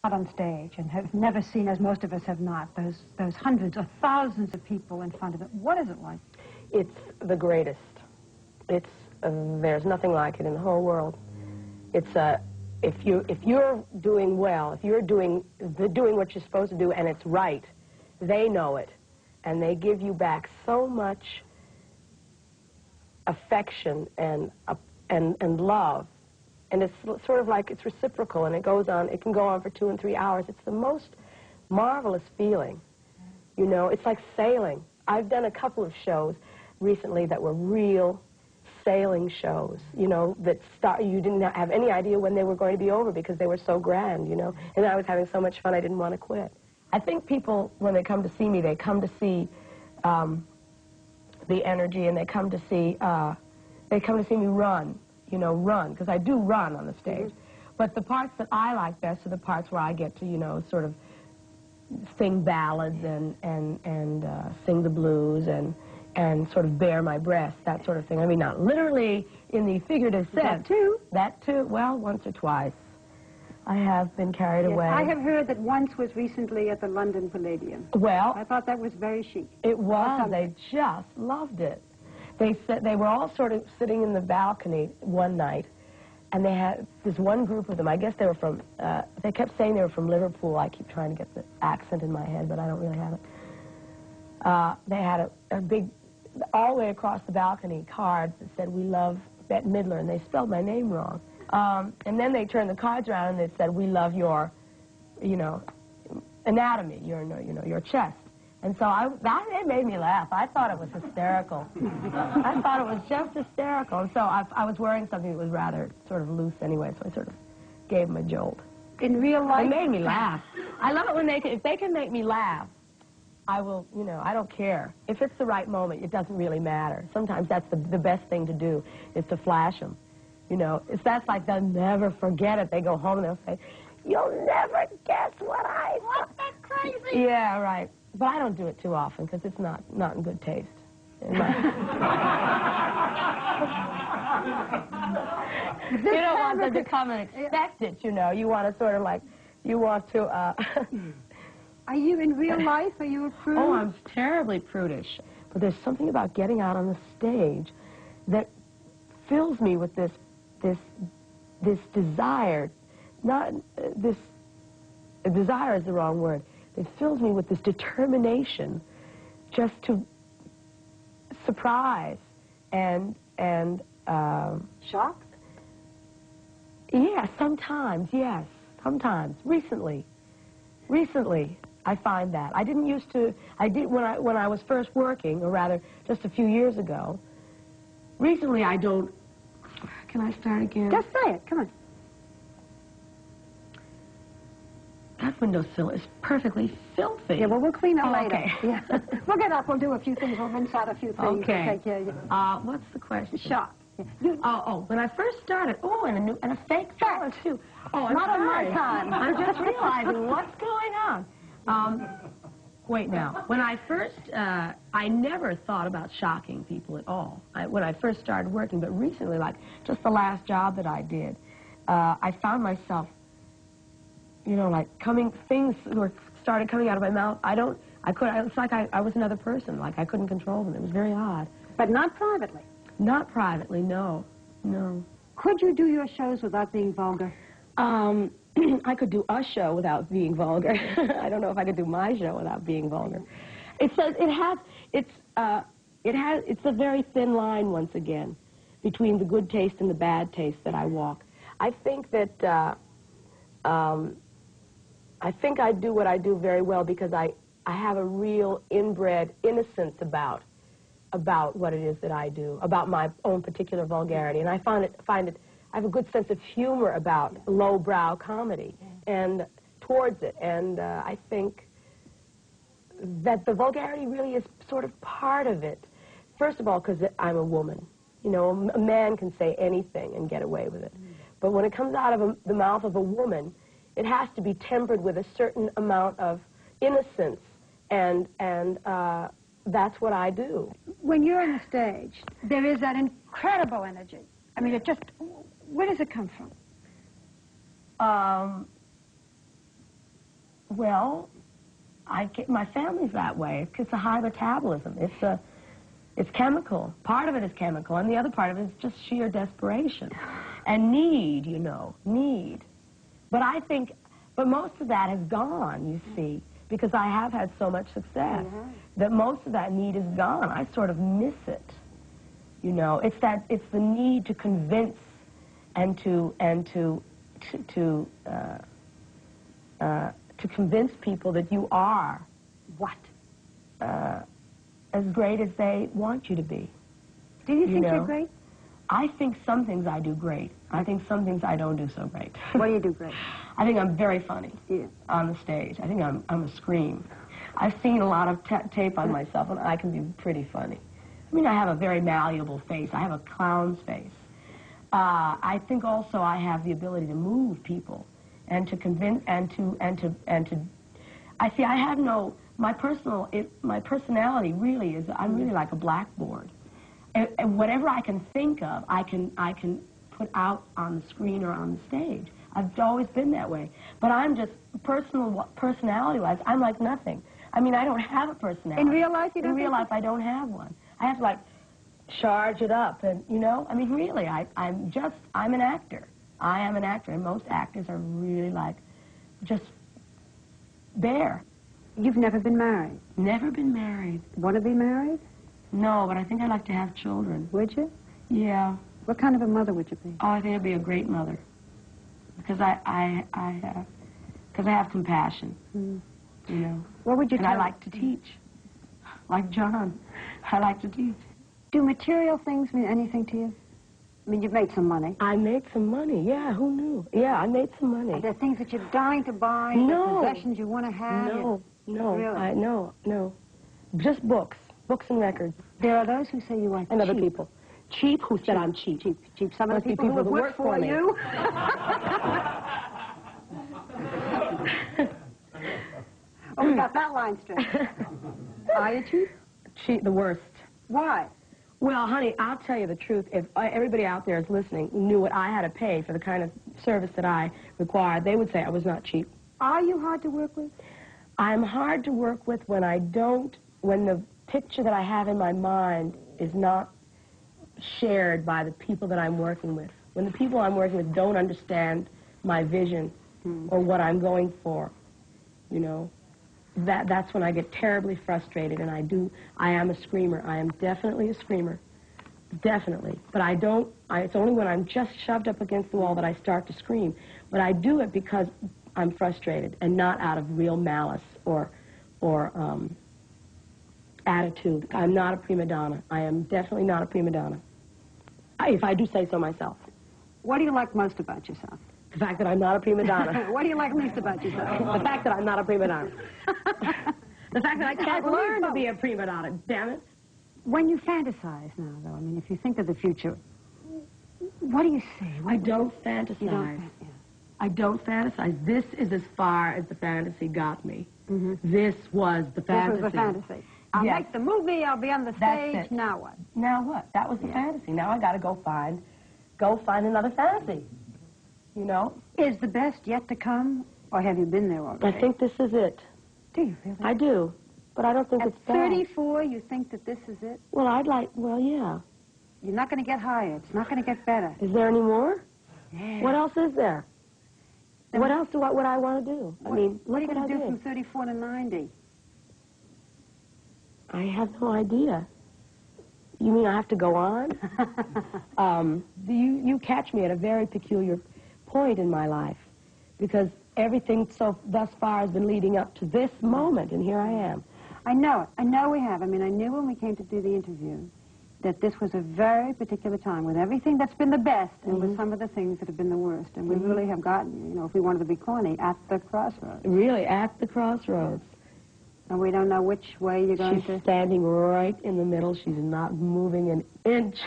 out on stage and have never seen, as most of us have not, those hundreds or thousands of people in front of it. What is it like? It's the greatest. It's there's nothing like it in the whole world. It's if you're doing well, if you're doing what you're supposed to do and it's right, they know it, and they give you back so much affection and love. And it's sort of like it's reciprocal, and it goes on. It can go on for 2 and 3 hours. It's the most marvelous feeling. You know, it's like sailing. I've done a couple of shows recently that were real sailing shows, you know, that you didn't have any idea when they were going to be over because they were so grand, you know. And I was having so much fun, I didn't want to quit. I think people, when they come to see me, they come to see the energy, and they come to see me run. You know, run, because I do run on the stage. But the parts that I like best are the parts where I get to, you know, sort of sing ballads and sing the blues and sort of bare my breast, that sort of thing. I mean, not literally in the figurative sense. That too? That too. Well, once or twice. I have been carried away. I have heard that once was recently at the London Palladium. Well, I thought that was very chic. It was. They just loved it. They were all sort of sitting in the balcony one night, and they had this one group of them. I guess they were from, they kept saying they were from Liverpool. I keep trying to get the accent in my head, but I don't really have it. They had a big, all the way across the balcony, cards that said, "We love Bette Midler," and they spelled my name wrong. And then they turned the cards around and they said, "We love your, you know, anatomy, your chest." And so it made me laugh. I thought it was hysterical. I thought it was just hysterical. And so I was wearing something that was rather sort of loose anyway, so I sort of gave them a jolt. In real life? It made me laugh. I love it when if they can make me laugh, I will, you know, I don't care. If it's the right moment, it doesn't really matter. Sometimes that's the best thing to do, is to flash them. You know, that's like they'll never forget it. They go home and they'll say, "You'll never guess what I..." Wasn't that crazy? Yeah, right. But I don't do it too often because it's not in good taste. You don't want them to come and expect it, you know. You want to sort of like, you want to... Are you in real life? Are you a prude? Oh, I'm terribly prudish. But there's something about getting out on the stage that fills me with this desire. Desire is the wrong word. It fills me with this determination just to surprise and shock? Yeah, sometimes, yes, sometimes. Recently, I find that. I didn't used to, I did when I was first working, or rather, just a few years ago. Recently, I don't, can I start again? Just say it, come on. That windowsill is perfectly filthy. Yeah, well, we'll clean it later. Okay. Yeah. We'll get up, we'll do a few things, we'll rinse out a few things. Okay. We'll take care of you. What's the question? Shock. Oh, when I first started, and a fake fella, too. Oh, I'm not sorry. on my time. I'm just realizing what's going on. Wait now. When I first, I never thought about shocking people at all when I first started working, but recently, like just the last job that I did, I found myself, you know, like things started coming out of my mouth. It's like I was another person, like I couldn't control them. It was very odd. But not privately? Not privately, no. Could you do your shows without being vulgar? I could do a show without being vulgar. I don't know if I could do my show without being vulgar. It's a very thin line, once again, between the good taste and the bad taste that I walk. I think that I think I do what I do very well because I have a real inbred innocence about what it is that I do, about my own particular vulgarity, and I I have a good sense of humor about lowbrow comedy and towards it, and I think that the vulgarity really is sort of part of it. First of all, because I'm a woman. You know, a man can say anything and get away with it, but when it comes out of the mouth of a woman, it has to be tempered with a certain amount of innocence, and that's what I do. When you're on the stage, there is that incredible energy. I mean, where does it come from? Well, my family's that way. It's a high metabolism. It's chemical. Part of it is chemical, and the other part of it is just sheer desperation and need, need. But most of that has gone, you see, because I have had so much success that most of that need is gone. I sort of miss it. It's the need to convince and to convince people that you are what? As great as they want you to be. Do you think you're great? I think some things I do great. I think some things I don't do so great. What do you do great? I think I'm very funny on the stage. I think I'm a scream. I've seen a lot of tape on myself, and I can be pretty funny. I mean, I have a very malleable face. I have a clown's face. I think also I have the ability to move people and to convince and to. I see. I have no. My personality really is. I'm really like a blackboard. And whatever I can think of, I can put out on the screen or on the stage. I've always been that way. But I'm just personality-wise, I'm like nothing. I mean, I don't have a personality. In real life, you don't? In real life, I don't have one. I have to like charge it up, and I mean, really, I'm an actor. I am an actor, and most actors are really like just there. You've never been married? Never been married. Want to be married? No, but I think I'd like to have children. Would you? Yeah. What kind of a mother would you be? Oh, I think I'd be a great mother. Because I have compassion, What would you and I like to teach. Like John, I like to teach. Do material things mean anything to you? I mean, you've made some money. I made some money, yeah, who knew? Yeah, I made some money. Are there things that you're dying to buy? No. Possessions you want to have? No. Really? No. Just books and records. There are those who say you are and cheap. other people. Cheap? Who said I'm cheap? Cheap. Some of the people who that work for me. you. Oh, we got that line straight. Are you cheap? Cheap, the worst. Why? Well, honey, I'll tell you the truth. If everybody out there is listening knew what I had to pay for the kind of service that I required, they would say I was not cheap. Are you hard to work with? I'm hard to work with when when the picture that I have in my mind is not shared by the people that I'm working with. When the people I'm working with don't understand my vision or what I'm going for, that's when I get terribly frustrated, and I am a screamer. I am definitely a screamer. Definitely. But it's only when I'm just shoved up against the wall that I start to scream. But I do it because I'm frustrated and not out of real malice or attitude. I'm not a prima donna. I am definitely not a prima donna. If I do say so myself. What do you like most about yourself? The fact that I'm not a prima donna. What do you like least about yourself? The fact that I'm not a prima donna. The fact that I can't learn to be a prima donna. Damn it. When you fantasize now, though, I mean, if you think of the future, what do you say? I don't fantasize. You don't, I don't fantasize. This is as far as the fantasy got me. This was the fantasy. This was the fantasy. I'll make the movie, I'll be on the stage, now what? Now what? That was the fantasy. Now I gotta go find another fantasy. Is the best yet to come, or have you been there already? I think this is it. Do you really? I do, but I don't think it's bad. At 34, you think that this is it? Well, yeah. You're not going to get higher. It's not going to get better. Is there any more? Yeah. What else is there? What else would I want to do? What are you going to do from 34 to 90? I have no idea. You mean I have to go on? You catch me at a very peculiar point in my life, because everything thus far has been leading up to this moment, and here I am. I know it. I know we have. I mean, I knew when we came to do the interview that this was a very particular time with everything that's been the best and with some of the things that have been the worst. And we really have gotten, if we wanted to be corny, at the crossroads. Really, at the crossroads. And we don't know which way you're going to... She's standing right in the middle. She's not moving an inch.